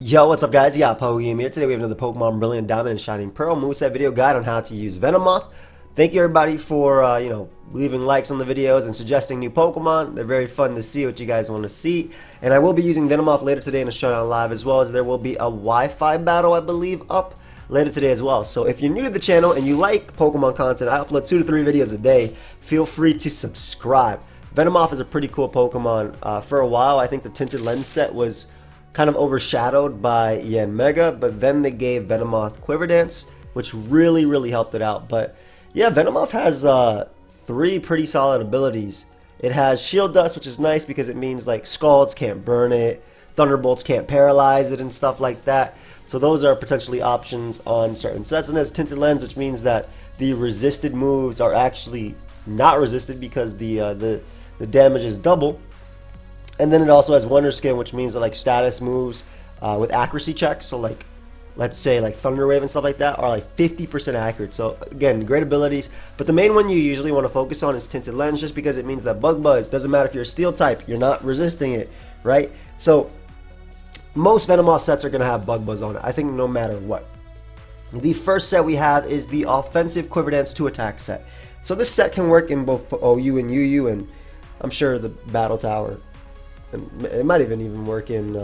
Yo, what's up guys? You got pokeaimMD here. Today we have another Pokemon Brilliant Diamond and Shining Pearl Moveset video guide on how to use Venomoth. Thank you everybody for, leaving likes on the videos and suggesting new Pokemon. They're very fun to see what you guys want to see. And I will be using Venomoth later today in a showdown live, as well as there will be a Wi-Fi battle, I believe, up later today as well. So if you're new to the channel and you like Pokemon content, I upload 2 to 3 videos a day. Feel free to subscribe. Venomoth is a pretty cool Pokemon. For a while, I think the Tinted Lens set was kind of overshadowed by Yanmega, but then they gave Venomoth Quiver Dance, which really helped it out. But yeah, Venomoth has 3 pretty solid abilities. It has Shield Dust, which is nice because it means like Scalds can't burn it, Thunderbolts can't paralyze it and stuff like that. So those are potentially options on certain sets. And there's Tinted Lens, which means that the resisted moves are actually not resisted because the damage is double. And then it also has Wonder Skin, which means that like status moves with accuracy checks, so like let's say like Thunder Wave and stuff like that, are like 50% accurate. So again, great abilities. But the main one you usually want to focus on is Tinted Lens, just because it means that Bug Buzz, doesn't matter if you're a Steel type, you're not resisting it, right? So most Venomoth sets are going to have Bug Buzz on it, I think, no matter what. The first set we have is the Offensive Quiver Dance 2 attack set. So this set can work in both OU and UU, and I'm sure the Battle Tower. It might even work in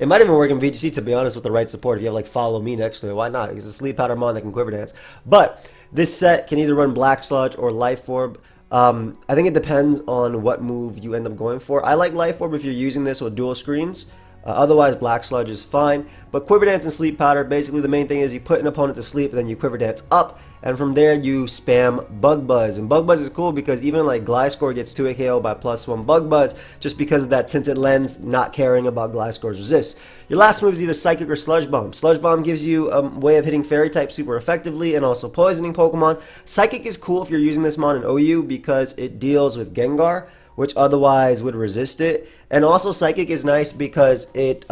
it might even work in VGC, to be honest, with the right support. If you have like Follow Me next to it, why not? It's a Sleep Powder Mon that can Quiver Dance. But this set can either run Black Sludge or Life Orb. I think it depends on what move you end up going for. I like Life Orb if you're using this with dual screens. Otherwise, Black Sludge is fine. But Quiver Dance and Sleep Powder, basically the main thing is you put an opponent to sleep and then you Quiver Dance up. And from there, you spam Bug Buzz. And Bug Buzz is cool because even like Gliscor gets 2 KO by +1 Bug Buzz just because of that Tinted Lens not caring about Gliscor's resist. Your last move is either Psychic or Sludge Bomb. Sludge Bomb gives you a way of hitting Fairy type super effectively and also poisoning Pokemon. Psychic is cool if you're using this Mon in OU because it deals with Gengar, which otherwise would resist it. And also Psychic is nice because it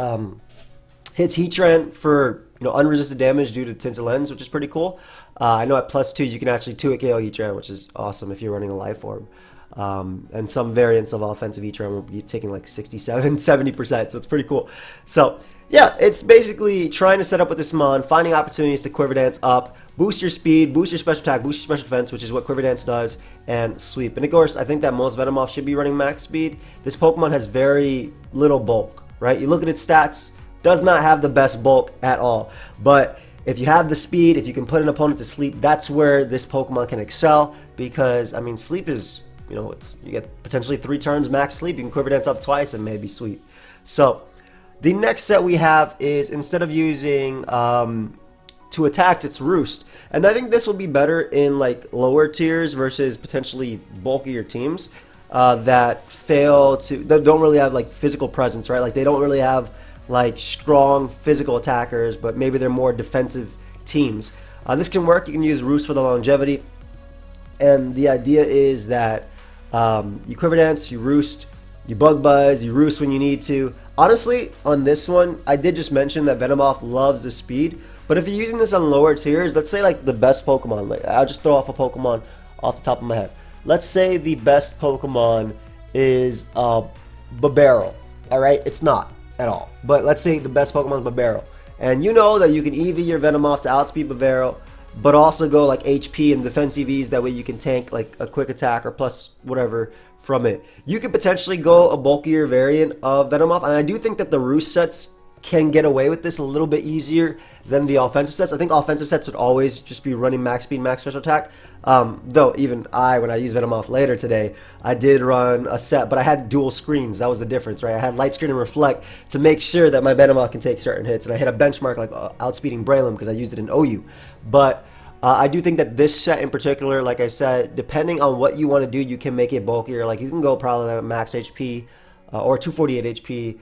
hits Heatran for unresisted damage due to Tinted Lens, which is pretty cool. I know at +2 you can actually 2 KO Heatran, which is awesome if you're running a Life Orb. And some variants of offensive Heatran will be taking like 67, 70%, so it's pretty cool. So yeah, it's basically trying to set up with this Mon, finding opportunities to Quiver Dance up, boost your speed, boost your special attack, boost your special defense, which is what Quiver Dance does, and sweep. And of course, I think that most Venomoth should be running max speed. This Pokemon has very little bulk, right? You look at its stats, does not have the best bulk at all. But if you have the speed, if you can put an opponent to sleep, that's where this Pokemon can excel, because, I mean, sleep is, you get potentially 3 turns max sleep. You can Quiver Dance up twice and maybe sweep. So the next set we have is, instead of using to attack, it's Roost. And I think this will be better in like lower tiers versus potentially bulkier teams that don't really have like physical presence, right? Like they don't really have like strong physical attackers, but maybe they're more defensive teams. This can work. You can use Roost for the longevity. And the idea is that you Quiver Dance, you Roost, you Bug Buzz, you Roost when you need to. Honestly, on this one, I did just mention that Venomoth loves the speed, but if you're using this on lower tiers, let's say like the best Pokemon, like I'll just throw off a Pokemon off the top of my head. Let's say the best Pokemon is Babero. Alright, it's not at all, but let's say the best Pokemon is Babero. And you know that you can EV your Venomoth to outspeed Babero, but also go like HP and defense EVs, that way you can tank like a quick attack or plus whatever from it. You could potentially go a bulkier variant of Venomoth, and I do think that the Roost sets can get away with this a little bit easier than the offensive sets. I think offensive sets would always just be running max speed, max special attack. Though even when I used Venomoth later today, I did run a set, but I had dual screens. That was the difference, right? I had light screen and reflect to make sure that my Venomoth can take certain hits, and I hit a benchmark like outspeeding Braylon because I used it in OU. But I do think that this set in particular, like I said, depending on what you want to do, you can make it bulkier. Like you can go probably at max HP or 248 HP.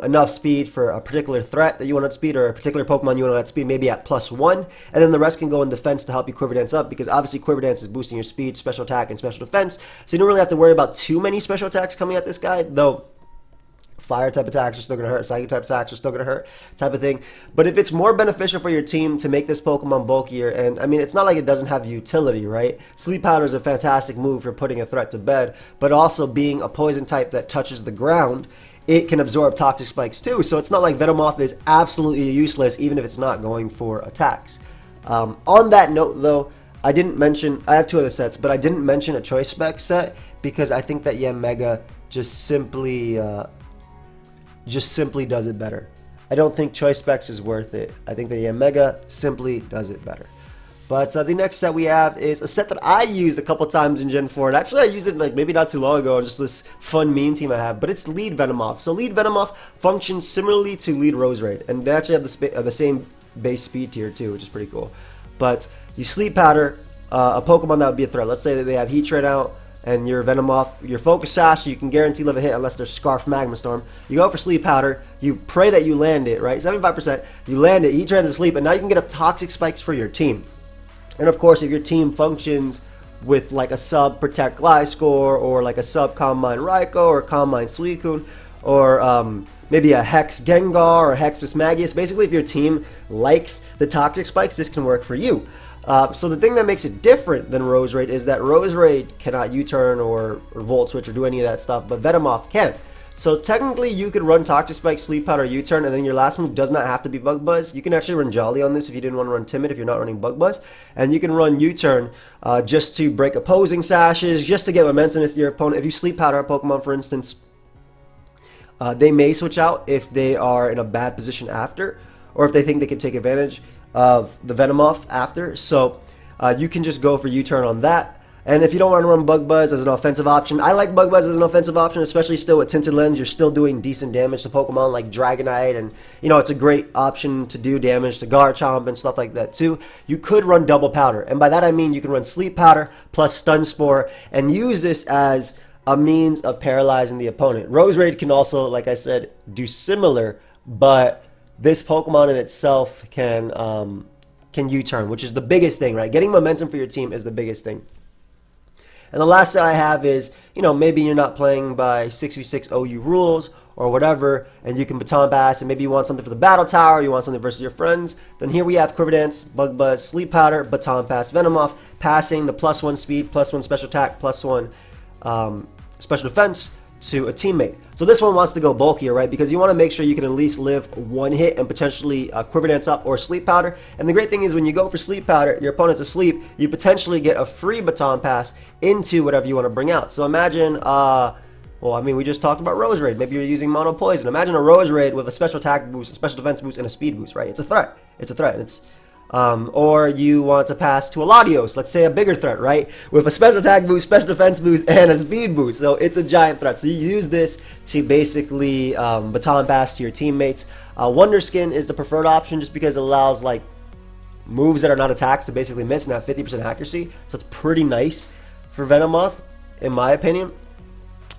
Enough speed for a particular threat that you want to outspeed, or a particular Pokemon you want to outspeed, maybe at +1, and then the rest can go in defense to help you Quiver Dance up, because obviously Quiver Dance is boosting your speed, special attack, and special defense, so you don't really have to worry about too many special attacks coming at this guy, though Fire type attacks are still going to hurt, Psychic type attacks are still going to hurt, type of thing. But if it's more beneficial for your team to make this Pokemon bulkier, and I mean, it's not like it doesn't have utility, right? Sleep Powder is a fantastic move for putting a threat to bed, but also being a poison type that touches the ground, it can absorb toxic spikes too. So it's not like Venomoth is absolutely useless even if it's not going for attacks. On that note though, I didn't mention, I have two other sets, but I didn't mention a Choice Spec set because I think that Mega just simply does it better. I don't think Choice Specs is worth it. I think that Mega simply does it better. But the next set we have is a set that I used a couple times in Gen 4. And actually I used it like maybe not too long ago on just this fun meme team I have. But it's Lead Venomoth. So Lead Venomoth functions similarly to Lead Roserade. And they actually have the same base speed tier too, which is pretty cool. But you Sleep Powder a Pokemon that would be a threat. Let's say that they have Heat Tread out and your Venomoth, your Focus Sash, so you can guarantee live a hit unless there's Scarf Magma Storm. You go for Sleep Powder, you pray that you land it, right? 75%. You land it, Heat Tread to sleep, and now you can get up Toxic Spikes for your team. And of course, if your team functions with like a sub Protect Gliscor or like a sub Calm Mind Raikou or Calm Mind Suicune or maybe a Hex Gengar or Hex Vismagius, basically if your team likes the Toxic Spikes, this can work for you. So the thing that makes it different than Roserade is that Roserade cannot U-turn or Volt Switch or do any of that stuff, but Venomoth can. So technically you could run Toxic Spike, Sleep Powder, U-turn, and then your last move does not have to be Bug Buzz. You can actually run Jolly on this if you didn't want to run Timid if you're not running Bug Buzz. And you can run U-turn just to break opposing sashes, just to get momentum if your opponent, if you Sleep Powder a Pokemon for instance, they may switch out if they are in a bad position after, or if they think they can take advantage of the Venomoth after. So you can just go for U-turn on that. And if you don't want to run Bug Buzz as an offensive option, I like Bug Buzz as an offensive option, especially still with Tinted Lens. You're still doing decent damage to Pokemon like Dragonite, and you know it's a great option to do damage to Garchomp and stuff like that too. You could run Double Powder, and by that I mean you can run Sleep Powder plus Stun Spore and use this as a means of paralyzing the opponent. Roserade can also, like I said, do similar, but this Pokemon in itself can U-turn, which is the biggest thing, right? Getting momentum for your team is the biggest thing. And the last set I have is, you know, maybe you're not playing by 6v6 OU rules or whatever, and you can Baton Pass, and maybe you want something for the Battle Tower, you want something versus your friends, then here we have Quiver Dance, Bug Buzz, Sleep Powder, Baton Pass, Venomoth, passing the +1 speed, +1 special attack, +1 special defense to a teammate. So this one wants to go bulkier, right? Because you want to make sure you can at least live one hit and potentially Quiver Dance up or Sleep Powder. And the great thing is when you go for Sleep Powder, your opponent's asleep, you potentially get a free Baton Pass into whatever you want to bring out. So imagine, well, I mean, we just talked about Roserade. Maybe you're using Mono Poison. Imagine a Roserade with a special attack boost, a special defense boost, and a speed boost, right? It's a threat. It's a threat. It's or you want to pass to a Latios, let's say a bigger threat, right? With a special attack boost, special defense boost, and a speed boost. So it's a giant threat. So you use this to basically Baton Pass to your teammates. Wonder Skin is the preferred option just because it allows like moves that are not attacks to basically miss and have 50% accuracy. So it's pretty nice for Venomoth, in my opinion.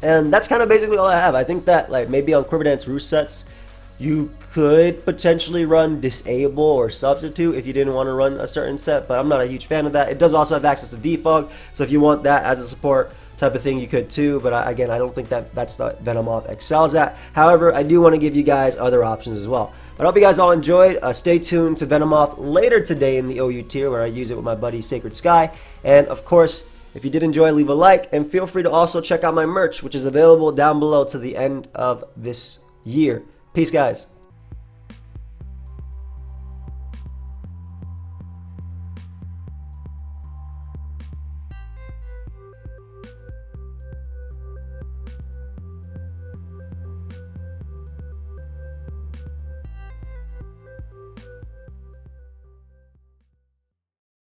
And that's kind of basically all I have. I think that like maybe on Quiver Dance Roost sets, you could potentially run Disable or Substitute if you didn't want to run a certain set, but I'm not a huge fan of that. It does also have access to Defog, so if you want that as a support type of thing, you could too, but again, I don't think that that's what Venomoth excels at. However, I do want to give you guys other options as well. But I hope you guys all enjoyed. Stay tuned to Venomoth later today in the OU tier where I use it with my buddy Sacred Sky. And of course, if you did enjoy, leave a like, and feel free to also check out my merch, which is available down below to the end of this year. Peace, guys.